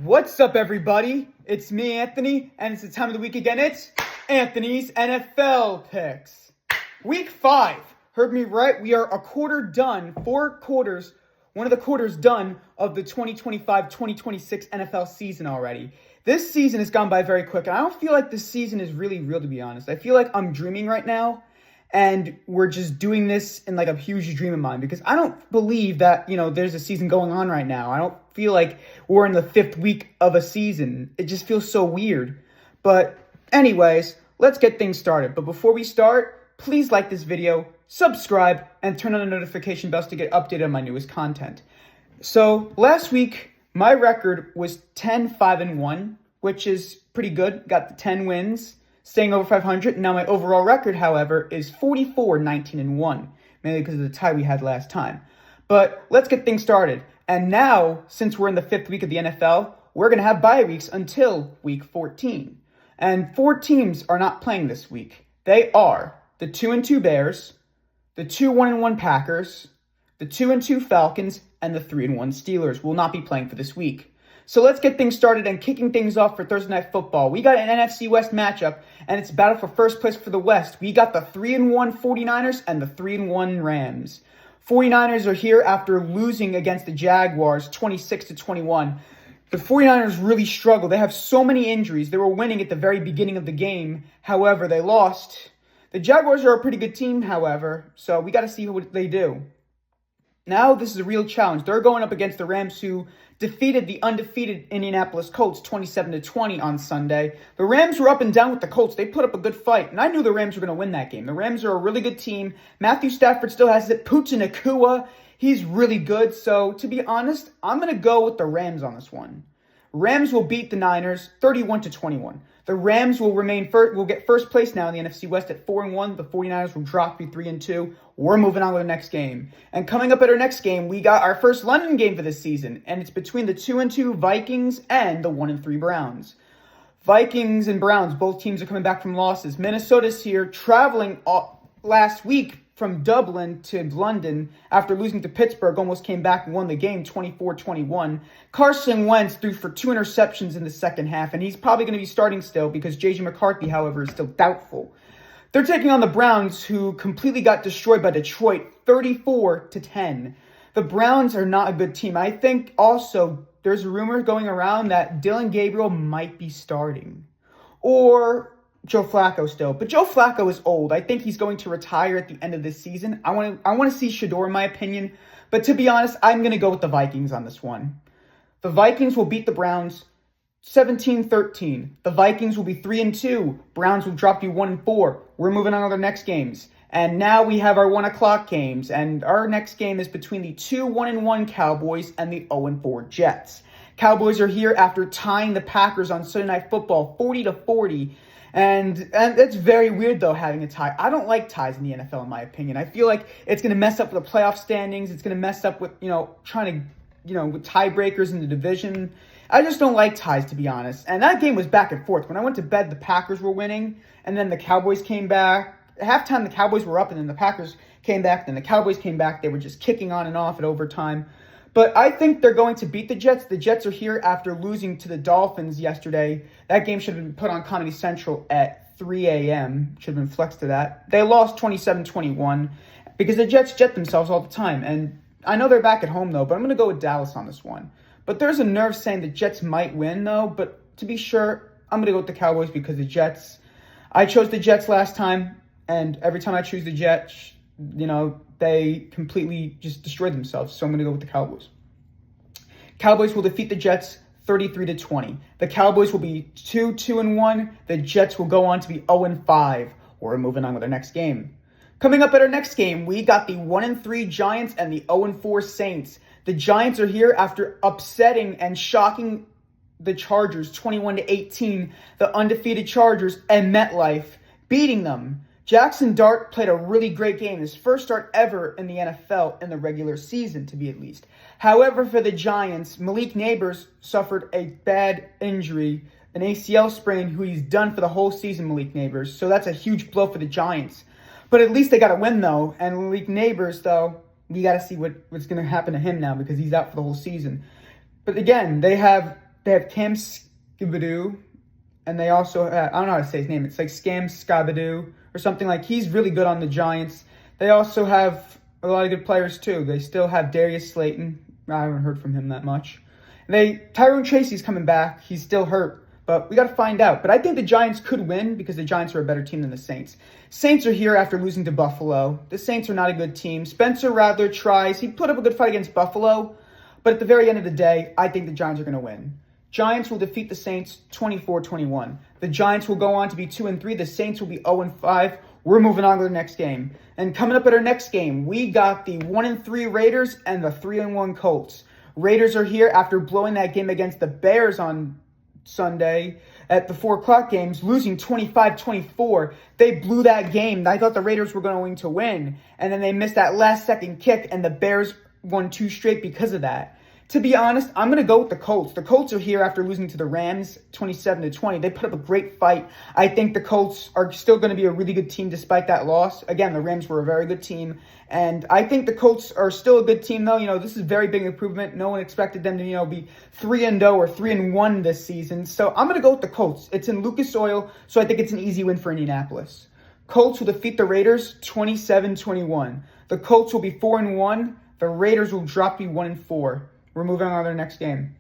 What's up, everybody? It's me, Anthony, and it's the time of the week again. It's Anthony's NFL Picks. Week 5. Heard me right? We are a quarter done, 4 quarters, one of the quarters done of the 2025-2026 NFL season already. This season has gone by very quick, and I don't feel like this season is really real, to be honest. I feel like I'm dreaming right now, and we're just doing this in like a huge dream of mine because I don't believe that, there's a season going on right now. I don't feel like we're in the 5th week of a season. It just feels so weird. But anyways, let's get things started. But before we start, please like this video, subscribe, and turn on the notification bells to get updated on my newest content. So last week, my record was 10-5-1, which is pretty good. Got the 10 wins, staying over 500. Now my overall record, however, is 44-19-1, mainly because of the tie we had last time. But let's get things started. And now, since we're in the 5th week of the NFL, we're going to have bye weeks until week 14. And 4 teams are not playing this week. They are the 2-2 Bears, the 2-1-1 Packers, the 2-2 Falcons, and the 3-1 Steelers will not be playing for this week. So let's get things started and kicking things off for Thursday Night Football. We got an NFC West matchup, and it's a battle for first place for the West. We got the 3-1 49ers and the 3-1 Rams. 49ers are here after losing against the Jaguars 26-21. The 49ers really struggle. They have so many injuries. They were winning at the very beginning of the game. However, they lost. The Jaguars are a pretty good team, however, so we got to see what they do. Now, this is a real challenge. They're going up against the Rams, who defeated the undefeated Indianapolis Colts 27-20 on Sunday. The Rams were up and down with the Colts. They put up a good fight, and I knew the Rams were going to win that game. The Rams are a really good team. Matthew Stafford still has it. Puka Nacua, he's really good. So, to be honest, I'm going to go with the Rams on this one. Rams will beat the Niners 31-21. The Rams will will get first place now in the NFC West at 4-1. The 49ers will drop to 3-2. We're moving on to the next game. And coming up at our next game, we got our first London game for this season, and it's between the 2-2 Vikings and the 1-3 Browns. Vikings and Browns, both teams are coming back from losses. Minnesota's here, traveling last week from Dublin to London after losing to Pittsburgh, almost came back and won the game 24-21. Carson Wentz threw for 2 interceptions in the second half, and he's probably going to be starting still because J.J. McCarthy, however, is still doubtful. They're taking on the Browns, who completely got destroyed by Detroit 34-10. The Browns are not a good team. I think also there's a rumor going around that Dylan Gabriel might be starting. Or Joe Flacco still. But Joe Flacco is old. I think he's going to retire at the end of this season. I want to see Shedeur, in my opinion. But to be honest, I'm going to go with the Vikings on this one. The Vikings will beat the Browns 17-13. The Vikings will be 3-2. Browns will drop you 1-4. We're moving on to the next games. And now we have our 1 o'clock games. And our next game is between the 2-1-1 Cowboys and the 0-4 Jets. Cowboys are here after tying the Packers on Sunday Night Football 40-40. And it's very weird, though, having a tie. I don't like ties in the NFL, in my opinion. I feel like it's going to mess up with the playoff standings. It's going to mess up with, trying to, with tiebreakers in the division. I just don't like ties, to be honest. And that game was back and forth. When I went to bed, the Packers were winning, and then the Cowboys came back. At halftime, the Cowboys were up, and then the Packers came back. Then the Cowboys came back. They were just kicking on and off at overtime. But I think they're going to beat the Jets. The Jets are here after losing to the Dolphins yesterday. That game should have been put on Comedy Central at 3 a.m. Should have been flexed to that. They lost 27-21 because the Jets jet themselves all the time. And I know they're back at home, though, but I'm going to go with Dallas on this one. But there's a nerve saying the Jets might win, though. But to be sure, I'm going to go with the Cowboys because the Jets, I chose the Jets last time. And every time I choose the Jets, they completely just destroyed themselves. So I'm going to go with the Cowboys. Cowboys will defeat the Jets 33-20. The Cowboys will be 2-1. The Jets will go on to be 0-5. We're moving on with our next game. Coming up at our next game, we got the 1-3 Giants and the 0-4 Saints. The Giants are here after upsetting and shocking the Chargers 21-18. The undefeated Chargers and MetLife, beating them. Jackson Dart played a really great game, his first start ever in the NFL in the regular season, to be at least. However, for the Giants, Malik Neighbors suffered a bad injury, an ACL sprain, who he's done for the whole season, Malik Neighbors. So that's a huge blow for the Giants. But at least they got a win, though. And Malik Neighbors, though, we got to see what's going to happen to him now because he's out for the whole season. But again, they have they have Cam Skibadoo, and they also have, I don't know how to say his name. It's like Scam Skabadoo or something like. He's really good on the Giants. They also have a lot of good players too. They still have Darius Slayton. I haven't heard from him that much. Tyrone Tracy's coming back. He's still hurt, but we got to find out. But I think the Giants could win because the Giants are a better team than the Saints. Saints are here after losing to Buffalo. The Saints are not a good team. Spencer Rattler tries. He put up a good fight against Buffalo, but at the very end of the day, I think the Giants are going to win. Giants will defeat the Saints 24-21. The Giants will go on to be 2-3. The Saints will be 0-5. We're moving on to the next game. And coming up at our next game, we got the 1-3 Raiders and the 3-1 Colts. Raiders are here after blowing that game against the Bears on Sunday at the 4 o'clock games, losing 25-24. They blew that game. I thought the Raiders were going to win, and then they missed that last-second kick, and the Bears won 2 straight because of that. To be honest, I'm going to go with the Colts. The Colts are here after losing to the Rams 27-20. They put up a great fight. I think the Colts are still going to be a really good team despite that loss. Again, the Rams were a very good team. And I think the Colts are still a good team, though. This is a very big improvement. No one expected them to, be 3-0 or 3-1 this season. So I'm going to go with the Colts. It's in Lucas Oil, so I think it's an easy win for Indianapolis. Colts will defeat the Raiders 27-21. The Colts will be 4-1. The Raiders will drop to be 1-4. We're moving on to our next game.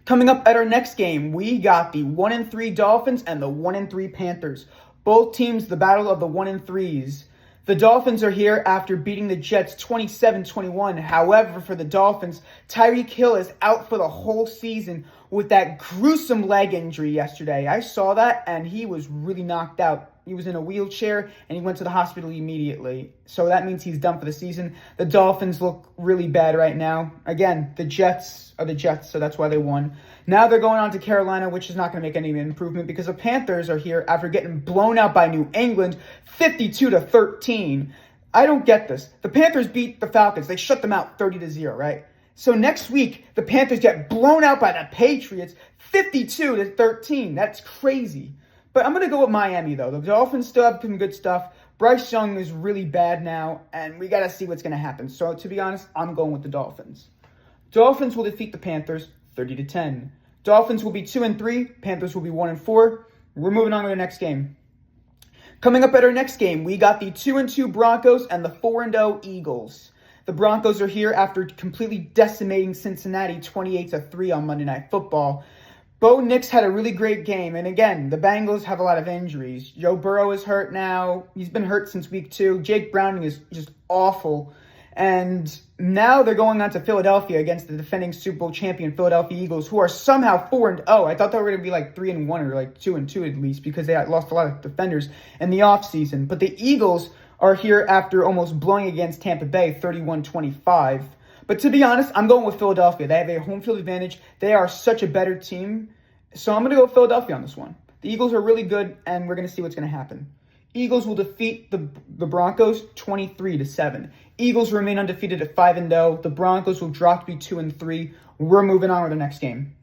Coming up at our next game, we got the 1-3 Dolphins and the 1-3 Panthers. Both teams, the battle of the 1-3s. The Dolphins are here after beating the Jets 27-21. However, for the Dolphins, Tyreek Hill is out for the whole season with that gruesome leg injury yesterday. I saw that, and he was really knocked out. He was in a wheelchair, and he went to the hospital immediately. So that means he's done for the season. The Dolphins look really bad right now. Again, the Jets are the Jets, so that's why they won. Now they're going on to Carolina, which is not going to make any improvement because the Panthers are here after getting blown out by New England 52-13. I don't get this. The Panthers beat the Falcons. They shut them out 30-0, right? So next week, the Panthers get blown out by the Patriots 52-13. That's crazy. But I'm going to go with Miami, though. The Dolphins still have some good stuff. Bryce Young is really bad now, and we got to see what's going to happen. So, to be honest, I'm going with the Dolphins. Dolphins will defeat the Panthers 30-10. Dolphins will be 2-3. Panthers will be 1-4. We're moving on to the next game. Coming up at our next game, we got the 2-2 Broncos and the 4-0 Eagles. The Broncos are here after completely decimating Cincinnati 28-3 on Monday Night Football. Bo Nix had a really great game, and again, the Bengals have a lot of injuries. Joe Burrow is hurt now. He's been hurt since week 2. Jake Browning is just awful. And now they're going on to Philadelphia against the defending Super Bowl champion Philadelphia Eagles, who are somehow 4-0. I thought they were going to be like 3-1 or like 2-2 at least because they had lost a lot of defenders in the offseason. But the Eagles are here after almost blowing against Tampa Bay 31-25. But to be honest, I'm going with Philadelphia. They have a home field advantage. They are such a better team. So I'm going to go with Philadelphia on this one. The Eagles are really good, and we're going to see what's going to happen. Eagles will defeat the Broncos 23-7. Eagles remain undefeated at 5-0. The Broncos will drop to be 2-3. We're moving on to the next game.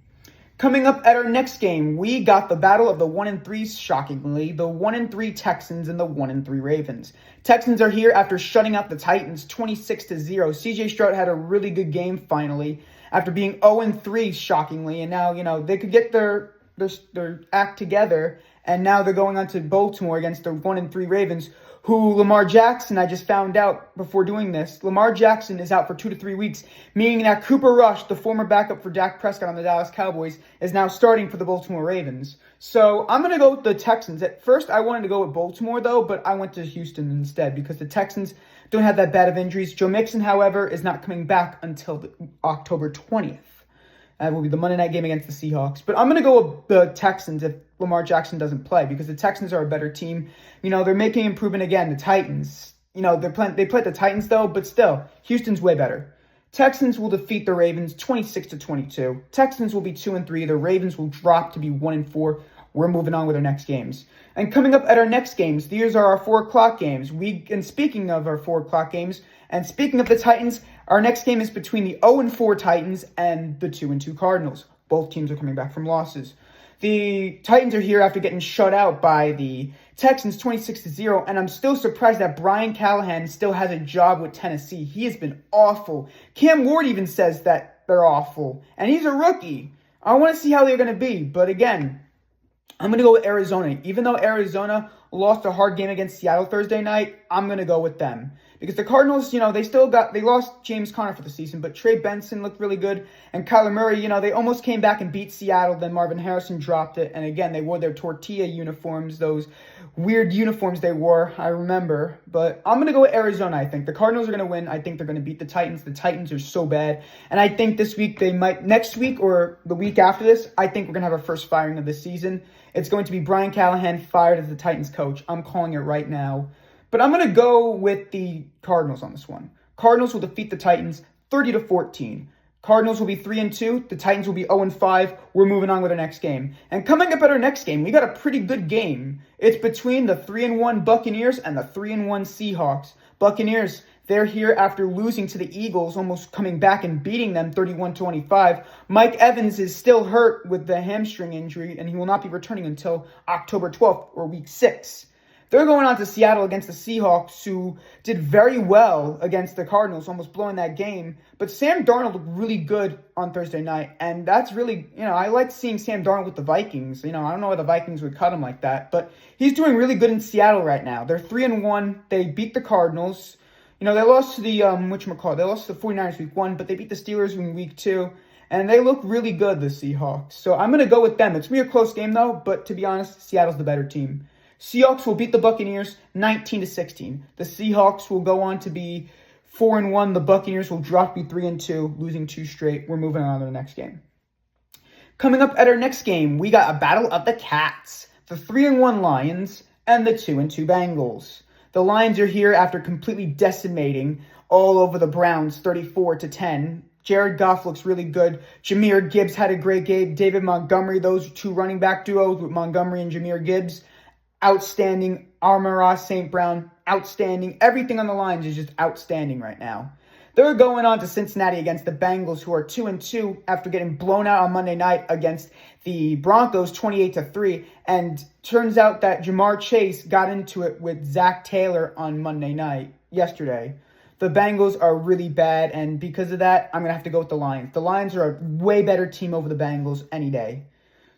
Coming up at our next game, we got the battle of the 1-3s, shockingly, the 1-3 Texans and the 1-3 Ravens. Texans are here after shutting out the Titans 26-0. C.J. Stroud had a really good game finally after being 0-3, shockingly, and now, they could get their act together, and now they're going on to Baltimore against the 1-3 Ravens, who Lamar Jackson, I just found out before doing this, Lamar Jackson is out for 2 to 3 weeks, meaning that Cooper Rush, the former backup for Dak Prescott on the Dallas Cowboys, is now starting for the Baltimore Ravens. So I'm going to go with the Texans. At first, I wanted to go with Baltimore, though, but I went to Houston instead because the Texans don't have that bad of injuries. Joe Mixon, however, is not coming back until October 20th. That will be the Monday night game against the Seahawks. But I'm going to go with the Texans if Lamar Jackson doesn't play because the Texans are a better team. They're making improvement again. The Titans, they played the Titans, though, but still, Houston's way better. Texans will defeat the Ravens 26-22. Texans will be 2-3. The Ravens will drop to be 1-4. We're moving on with our next games. And coming up at our next games, these are our 4 o'clock games. And speaking of our 4 o'clock games, and speaking of the Titans, our next game is between the 0-4 Titans and the 2-2 Cardinals. Both teams are coming back from losses. The Titans are here after getting shut out by the Texans 26-0, and I'm still surprised that Brian Callahan still has a job with Tennessee. He has been awful. Cam Ward even says that they're awful, and he's a rookie. I want to see how they're going to be. But again, I'm going to go with Arizona. Even though Arizona lost a hard game against Seattle Thursday night, I'm going to go with them. Because the Cardinals, they lost James Conner for the season, but Trey Benson looked really good. And Kyler Murray, they almost came back and beat Seattle. Then Marvin Harrison dropped it. And again, they wore their tortilla uniforms, those weird uniforms they wore, I remember. But I'm going to go with Arizona, I think. The Cardinals are going to win. I think they're going to beat the Titans. The Titans are so bad. And I think next week or the week after this, I think we're going to have our first firing of the season. It's going to be Brian Callahan fired as the Titans coach. I'm calling it right now. But I'm going to go with the Cardinals on this one. Cardinals will defeat the Titans 30-14. Cardinals will be 3-2. The Titans will be 0-5. We're moving on with our next game. And coming up at our next game, we got a pretty good game. It's between the 3-1 Buccaneers and the 3-1 Seahawks. Buccaneers, they're here after losing to the Eagles, almost coming back and beating them 31-25. Mike Evans is still hurt with the hamstring injury, and he will not be returning until October 12th or week 6. They're going on to Seattle against the Seahawks, who did very well against the Cardinals, almost blowing that game. But Sam Darnold looked really good on Thursday night, and that's really, I like seeing Sam Darnold with the Vikings. I don't know why the Vikings would cut him like that, but he's doing really good in Seattle right now. They're 3-1. They beat the Cardinals. They lost to the, they lost to the 49ers week 1, but they beat the Steelers in week 2. And they look really good, the Seahawks. So I'm going to go with them. It's going to be a close game, though, but to be honest, Seattle's the better team. Seahawks will beat the Buccaneers 19-16. The Seahawks will go on to be 4-1. The Buccaneers will drop to be 3-2, losing 2 straight. We're moving on to the next game. Coming up at our next game, we got a battle of the cats. The 3-1 Lions and the 2-2 Bengals. The Lions are here after completely decimating all over the Browns 34-10. Jared Goff looks really good. Jahmyr Gibbs had a great game. David Montgomery, those 2 running back duos with Montgomery and Jahmyr Gibbs, outstanding. Amon-Ra St. Brown, outstanding. Everything on the Lions is just outstanding right now. They're going on to Cincinnati against the Bengals, who are 2-2 after getting blown out on Monday night against the Broncos 28-3. And turns out that Jamar Chase got into it with Zach Taylor on Monday night, yesterday. The Bengals are really bad, and because of that, I'm going to have to go with the Lions. The Lions are a way better team over the Bengals any day.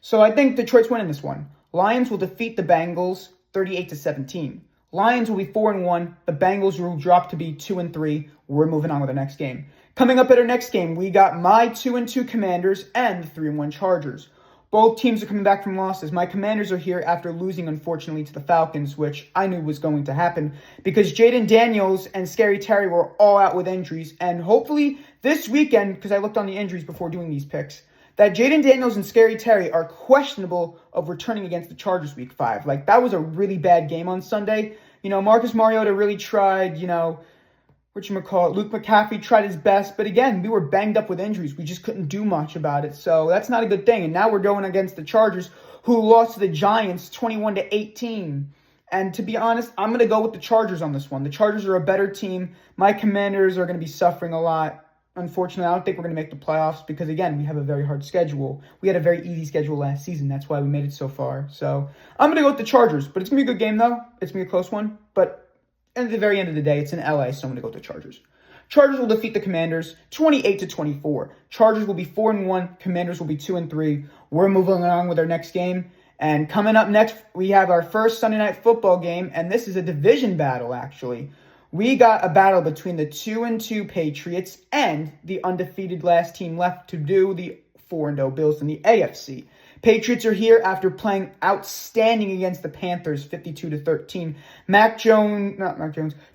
So I think Detroit's winning this one. Lions will defeat the Bengals 38-17. Lions will be 4-1. The Bengals will drop to be 2-3. We're moving on with the next game. Coming up at our next game, we got my 2-2 Commanders and the 3-1 Chargers. Both teams are coming back from losses. My Commanders are here after losing, unfortunately, to the Falcons, which I knew was going to happen because Jaden Daniels and Scary Terry were all out with injuries. And hopefully this weekend, because I looked on the injuries before doing these picks, that Jaden Daniels and Scary Terry are questionable of returning against the Chargers week 5. Like, that was a really bad game on Sunday. Marcus Mariota really tried, Luke McCaffrey tried his best. But again, we were banged up with injuries. We just couldn't do much about it. So that's not a good thing. And now we're going against the Chargers, who lost to the Giants 21-18. And to be honest, I'm going to go with the Chargers on this one. The Chargers are a better team. My Commanders are going to be suffering a lot. Unfortunately, I don't think we're going to make the playoffs because, again, we have a very hard schedule. We had a very easy schedule last season. That's why we made it so far. So I'm going to go with the Chargers. But it's going to be a good game, though. It's going to be a close one. But at the very end of the day, it's in LA, so I'm going to go with the Chargers. Chargers will defeat the Commanders 28-24. Chargers will be 4-1. Commanders will be 2-3. We're moving on with our next game. And coming up next, we have our first Sunday Night Football game. And this is a division battle, actually. We got a battle between the 2-2 Patriots and the undefeated last team left to do the 4-0 Bills in the AFC. Patriots are here after playing outstanding against the Panthers 52-13.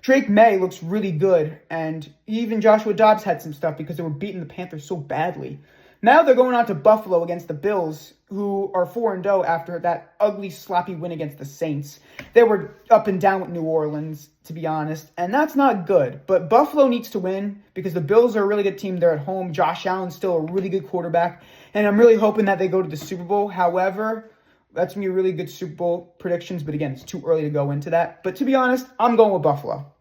Drake May looks really good, and even Joshua Dobbs had some stuff because they were beating the Panthers so badly. Now they're going on to Buffalo against the Bills, who are 4-0 after that ugly, sloppy win against the Saints. They were up and down with New Orleans, to be honest, and that's not good. But Buffalo needs to win because the Bills are a really good team. They're at home. Josh Allen's still a really good quarterback, and I'm really hoping that they go to the Super Bowl. However, that's going to be really good Super Bowl predictions, but again, it's too early to go into that. But to be honest, I'm going with Buffalo.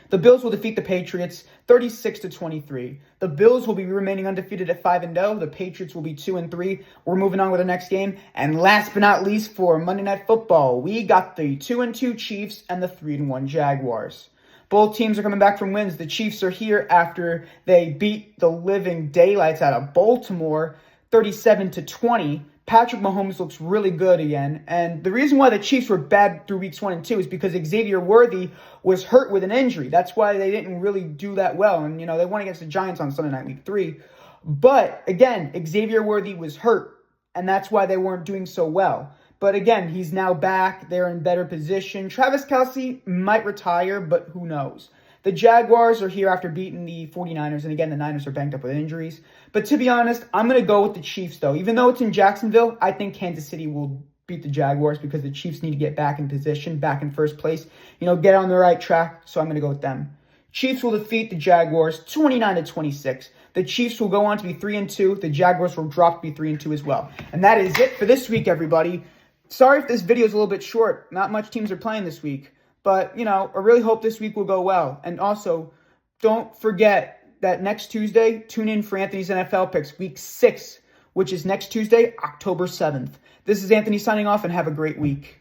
The Bills will defeat the Patriots 36-23. The Bills will be remaining undefeated at 5-0. The Patriots will be 2-3. We're moving on with the next game. And last but not least, for Monday Night Football, we got the 2-2 Chiefs and the 3-1 Jaguars. Both teams are coming back from wins. The Chiefs are here after they beat the living daylights out of Baltimore 37-20. Patrick Mahomes looks really good again. And the reason why the Chiefs were bad through weeks 1 and 2 is because Xavier Worthy was hurt with an injury. That's why they didn't really do that well. And, they won against the Giants on Sunday night, week 3. But, again, Xavier Worthy was hurt, and that's why they weren't doing so well. But, again, he's now back. They're in better position. Travis Kelce might retire, but who knows? The Jaguars are here after beating the 49ers, and again, the Niners are banged up with injuries. But to be honest, I'm going to go with the Chiefs, though. Even though it's in Jacksonville, I think Kansas City will beat the Jaguars because the Chiefs need to get back in position, back in first place, get on the right track, so I'm going to go with them. Chiefs will defeat the Jaguars 29-26. The Chiefs will go on to be 3-2. The Jaguars will drop to be 3-2 as well. And that is it for this week, everybody. Sorry if this video is a little bit short. Not much teams are playing this week. But, I really hope this week will go well. And also, don't forget that next Tuesday, tune in for Anthony's NFL Picks, Week 6, which is next Tuesday, October 7th. This is Anthony signing off, and have a great week.